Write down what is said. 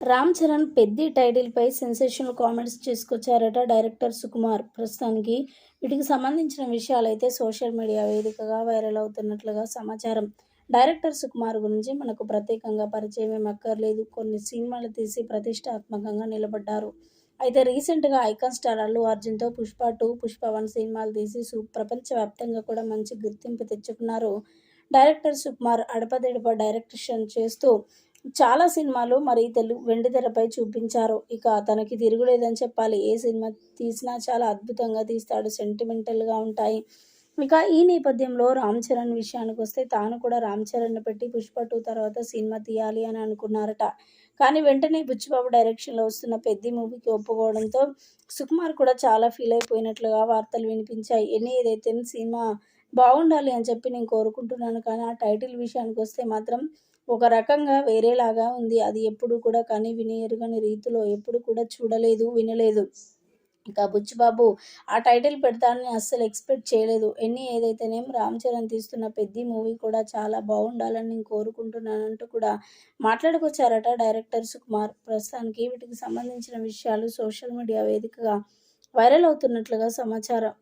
రామ్ చరణ్ 'పెద్ది' టైటిల్‌పై sensational comments చేసుకొచ్చారట director Sukumar. ప్రస్తుతానికి వీటికి సంబంధించిన విషయాలైతే సోషల్ మీడియా వేదికగా వైరల్ అవుతున్నట్లుగా సమాచారం. డైరెక్టర్ సుకుమార్ గురించి మనకు ప్రత్యేకంగా పరిచయమేం అక్కర్లేదు. కొన్ని సినిమాలు తీసి ప్రతిష్టాత్మకంగా నిలబడ్డారు. అయితే రీసెంట్‌గా ఐకాన్ స్టార్ అల్లు అర్జున్‌తో 'పుష్ప 2', 'పుష్ప 1' సినిమాలు తీసి ప్రపంచవ్యాప్తంగా కూడా మంచి గుర్తింపు తెచ్చుకున్నారు. డైరెక్టర్ సుకుమార్ అడపాదడపా డైరెక్షన్ చేస్తూ చాలా సినిమాలు వెండితెరపై చూపించారు. ఇక తనకి తిరుగులేదని చెప్పాలి. ఏ సినిమా తీసినా చాలా అద్భుతంగా తీస్తాడు. సెంటిమెంటల్‌గా ఉంటాయి. ఇక ఈ నేపథ్యంలో రామ్ చరణ్ విషయానికొస్తే తాను కూడా రామ్ చరణ్‌ని పెట్టి 'పుష్ప 2' తర్వాత సినిమా తీయాలి అని అనుకున్నారట. కానీ వెంటనే బుచ్చిబాబు డైరెక్షన్‌లో వస్తున్న 'పెద్ది' మూవీకి ఒప్పుకోవడంతో సుకుమార్ కూడా చాలా ఫీల్ అయిపోయినట్లుగా వార్తలు వినిపించాయి. ఏదైతేనేం సినిమా బాగుండాలి అని చెప్పి నేను కోరుకుంటున్నాను. కానీ ఆ టైటిల్ విషయానికొస్తే మాత్రం ఒక రకంగా వేరేలాగా ఉంది. అది ఎప్పుడు కూడా కని విని ఎరుగని రీతిలో ఎప్పుడు కూడా చూడలేదు, వినలేదు. ఇక బుచ్చిబాబు ఆ టైటిల్ పెడతానని అస్సలు ఎక్స్‌పెక్ట్ చేయలేదు. ఏదైతేనేం రామ్ చరణ్ తీస్తున్న 'పెద్ది' మూవీ కూడా చాలా బాగుండాలని నేను కోరుకుంటున్నానంటూ కూడా మాట్లాడుకొచ్చారట డైరెక్టర్ సుకుమార్. ప్రస్తుతానికి వీటికి సంబంధించిన విషయాలు సోషల్ మీడియా వేదికగా వైరల్ అవుతున్నట్లుగా సమాచారం.